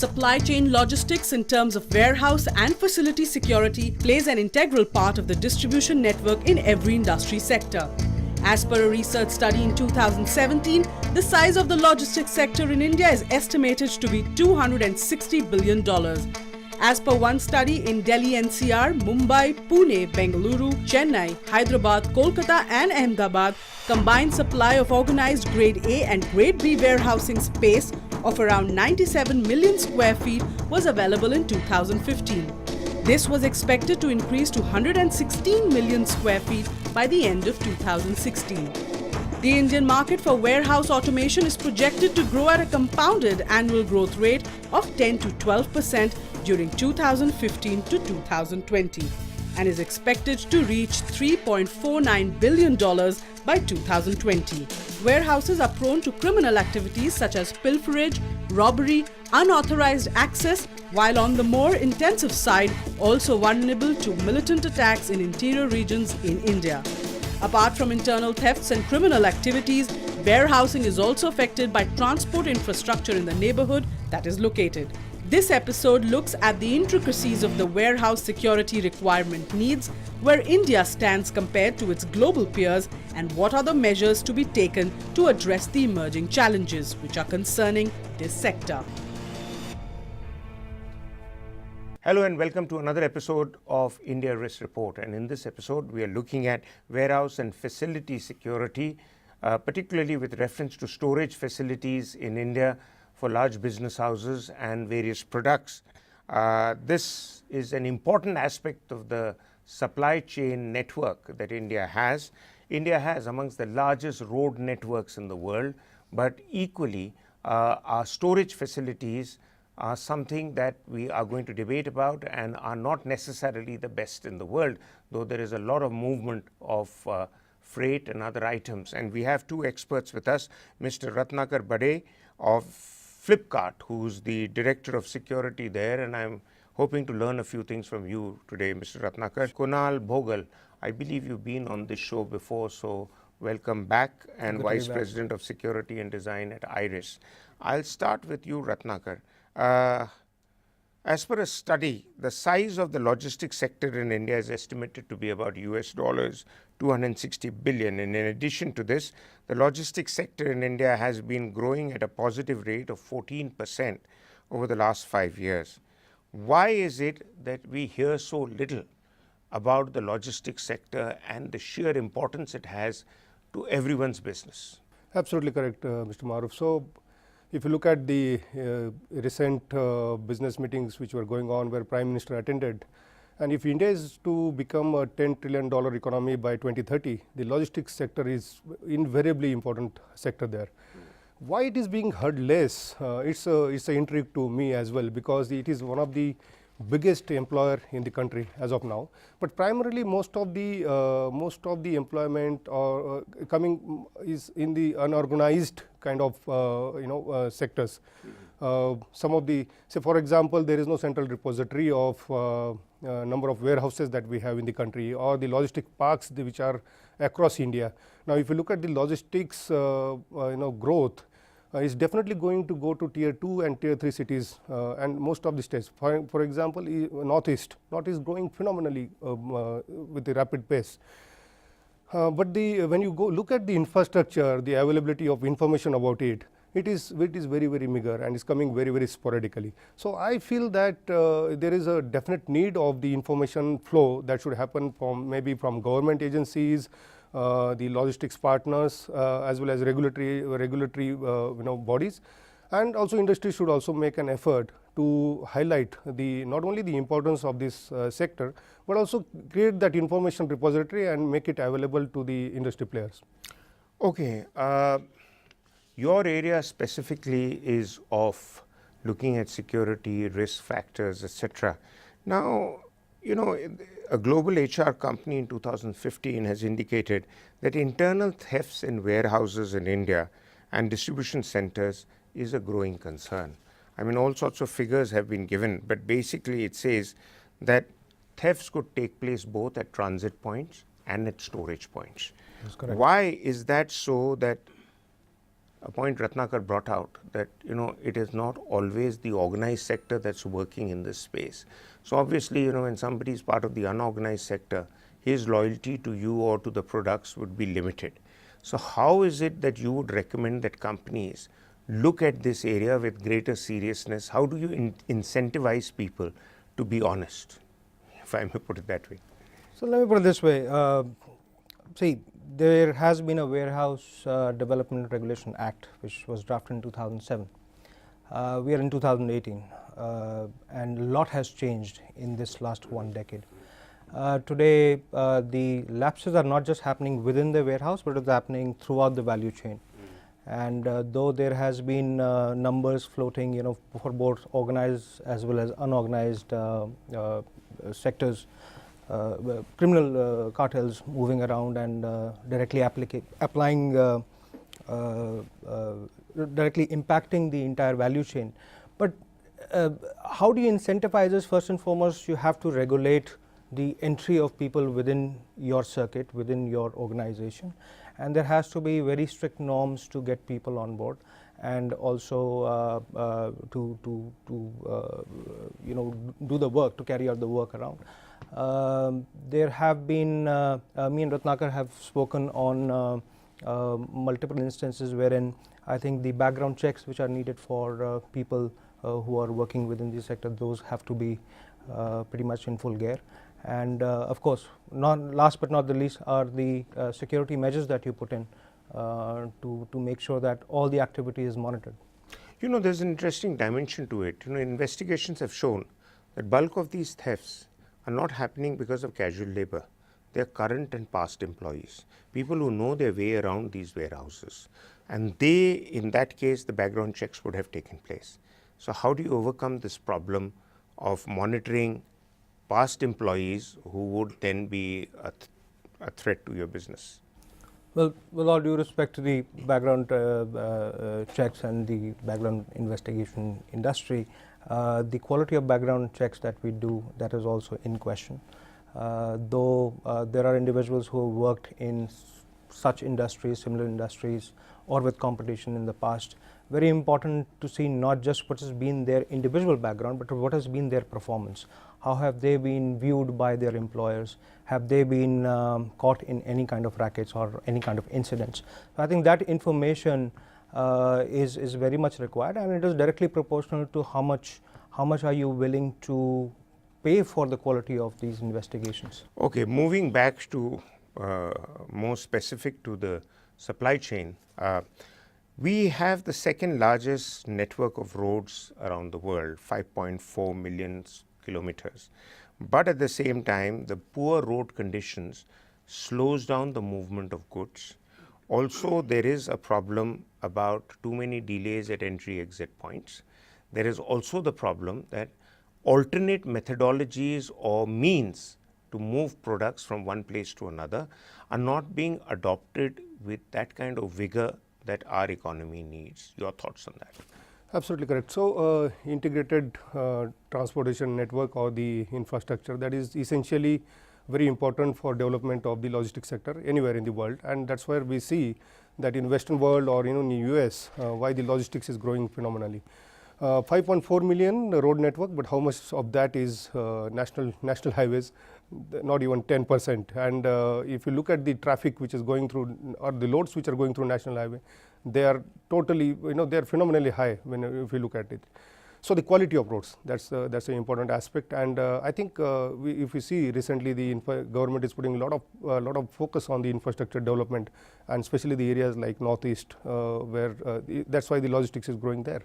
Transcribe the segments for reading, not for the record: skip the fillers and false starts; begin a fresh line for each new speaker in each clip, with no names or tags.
Supply chain logistics in terms of warehouse and facility security plays an integral part of the distribution network in every industry sector. As per a research study in 2017, the size of the logistics sector in India is estimated to be $260 billion. As per one study in Delhi NCR, Mumbai, Pune, Bengaluru, Chennai, Hyderabad, Kolkata and Ahmedabad, combined supply of organized Grade A and Grade B warehousing space of around 97 million square feet was available in 2015. This was expected to increase to 116 million square feet by the end of 2016. The Indian market for warehouse automation is projected to grow at a compounded annual growth rate of 10 to 12% during 2015 to 2020 and is expected to reach $3.49 billion by 2020. Warehouses are prone to criminal activities such as pilferage, robbery, unauthorized access, while on the more intensive side, also vulnerable to militant attacks in interior regions in India. Apart from internal thefts and criminal activities, warehousing is also affected by transport infrastructure in the neighborhood that is located. This episode looks at the intricacies of the warehouse security requirement needs, where India stands compared to its global peers, and what are the measures to be taken to address the emerging challenges which are concerning this sector.
Hello and welcome to another episode of India Risk Report, and in this episode we are looking at warehouse and facility security, particularly with reference to storage facilities in India for large business houses and various products. This is an important aspect of the supply chain network that India has. India has amongst the largest road networks in the world, but equally our storage facilities are something that we are going to debate about and are not necessarily the best in the world, though there is a lot of movement of freight and other items. And we have two experts with us, Mr. Ratnakar Bade of Flipkart, who's the Director of Security there, and I'm hoping to learn a few things from you today, Mr. Ratnakar. Kunal Bhogal, I believe you've been on this show before, so welcome back, and Vice President of Security and Design at IRIS. I'll start with you, Ratnakar. As per a study, the size of the logistics sector in India is estimated to be about $260 billion. And in addition to this, the logistics sector in India has been growing at a positive rate of 14% over the last 5 years. Why is it that we hear so little about the logistics sector and the sheer importance it has to everyone's business?
Absolutely correct, Mr. Maroof. So, if you look at the recent business meetings which were going on where Prime Minister attended, and if India is to become a $10 trillion economy by 2030, the logistics sector is invariably important sector there. Why it is being heard less? It's an intrigue to me as well, because it is one of the biggest employer in the country as of now. But primarily, most of the employment or coming is in the unorganized kind of sectors. Some of the, say for example, there is no central repository of number of warehouses that we have in the country, or the logistic parks which are across India. Now, if you look at the logistics growth, is definitely going to go to tier 2 and tier 3 cities and most of the states. For example, Northeast is growing phenomenally with the rapid pace. But when you go look at the infrastructure, the availability of information about it is very, very meager and is coming very, very sporadically. So I feel that there is a definite need of the information flow that should happen from maybe from government agencies, the logistics partners, as well as regulatory bodies, and also industry should also make an effort to highlight not only the importance of this sector, but also create that information repository and make it available to the industry players.
Okay, your area specifically is of looking at security, risk factors, etc. Now, a global HR company in 2015 has indicated that internal thefts in warehouses in India and distribution centers is a growing concern. I mean, all sorts of figures have been given, but basically it says that thefts could take place both at transit points and at storage points.
That's correct.
Why is that so, that a point Ratnakar brought out, that it is not always the organized sector that's working in this space. So obviously, when somebody is part of the unorganized sector, his loyalty to you or to the products would be limited. So how is it that you would recommend that companies look at this area with greater seriousness? How do you incentivize people to be honest, if I may put it that way?
So let me put it this way. See, there has been a Warehouse Development Regulation Act which was drafted in 2007. We are in 2018 and a lot has changed in this last one decade. Today the lapses are not just happening within the warehouse, but it's happening throughout the value chain. And though there has been numbers floating, for both organized as well as unorganized sectors, criminal cartels moving around and directly directly impacting the entire value chain. But how do you incentivize this? First and foremost, you have to regulate the entry of people within your circuit, within your organization, and there has to be very strict norms to get people on board, and also to do the work, to carry out the work around. There have been, me and Ratnakar have spoken on multiple instances wherein I think the background checks which are needed for people who are working within the sector, those have to be pretty much in full gear. And of course, last but not the least are the security measures that you put in to make sure that all the activity is monitored.
There's an interesting dimension to it. Investigations have shown that bulk of these thefts are not happening because of casual labor. They're current and past employees, people who know their way around these warehouses. And in that case, the background checks would have taken place. So how do you overcome this problem of monitoring past employees who would then be a threat to your business?
Well, with all due respect to the background checks and the background investigation industry, the quality of background checks that we do, that is also in question. Though there are individuals who have worked in such industries, similar industries, or with competition in the past, very important to see not just what has been their individual background, but what has been their performance. How have they been viewed by their employers? Have they been caught in any kind of rackets or any kind of incidents? So I think that information is very much required, and it is directly proportional to how much are you willing to pay for the quality of these investigations.
Okay, moving back to more specific to the supply chain, we have the second largest network of roads around the world, 5.4 million kilometers. But at the same time, the poor road conditions slows down the movement of goods. Also, there is a problem about too many delays at entry-exit points. There is also the problem that alternate methodologies or means to move products from one place to another are not being adopted with that kind of vigor that our economy needs. Your thoughts on that?
Absolutely correct. So, integrated transportation network or the infrastructure, that is essentially very important for development of the logistics sector anywhere in the world, and that's where we see that in Western world or in the US, why the logistics is growing phenomenally. 5.4 million road network, but how much of that is national highways? Not even 10%. And if you look at the traffic which is going through, or the loads which are going through national highway, they are totally, they are phenomenally high if you look at it. So the quality of roads, that's an important aspect. And I think if we see recently, the government is putting a lot of focus on the infrastructure development, and especially the areas like Northeast, where that's why the logistics is growing there.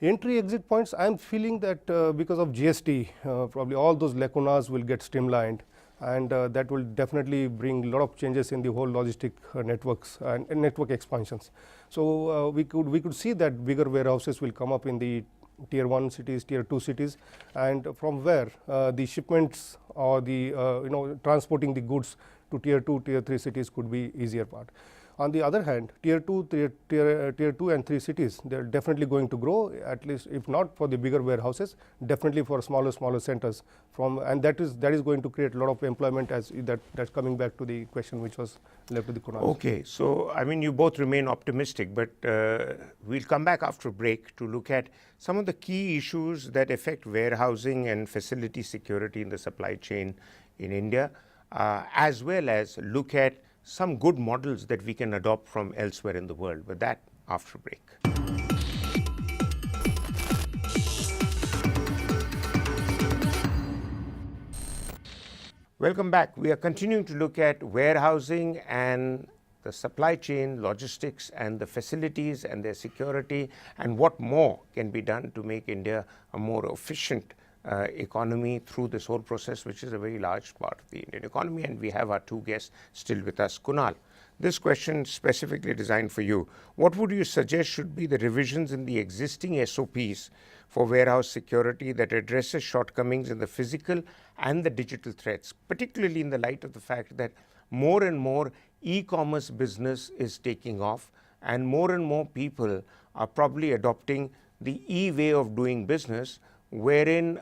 Entry-exit points, I am feeling that because of GST, probably all those lacunas will get streamlined, and that will definitely bring a lot of changes in the whole logistic networks and network expansions. So we could see that bigger warehouses will come up in the tier 1 cities, tier 2 cities, and from where the shipments or the transporting the goods to tier 2, tier 3 cities could be easier part. On the other hand, tier 2 and 3 cities, they are definitely going to grow, at least if not for the bigger warehouses, definitely for smaller centers. And that is going to create a lot of employment, as that's coming back to the question which was left to the Kunal.
Okay, so I mean, you both remain optimistic, but we'll come back after a break to look at some of the key issues that affect warehousing and facility security in the supply chain in India, as well as look at some good models that we can adopt from elsewhere in the world, but that after break. Welcome back. We are continuing to look at warehousing and the supply chain, logistics and the facilities and their security, and what more can be done to make India a more efficient economy through this whole process, which is a very large part of the Indian economy. And we have our two guests still with us. Kunal, this question specifically designed for you. What would you suggest should be the revisions in the existing SOPs for warehouse security that addresses shortcomings in the physical and the digital threats, particularly in the light of the fact that more and more e-commerce business is taking off and more people are probably adopting the e-way of doing business, wherein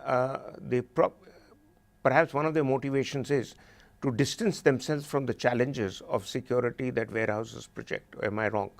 perhaps one of their motivations is to distance themselves from the challenges of security that warehouses project. Am I wrong?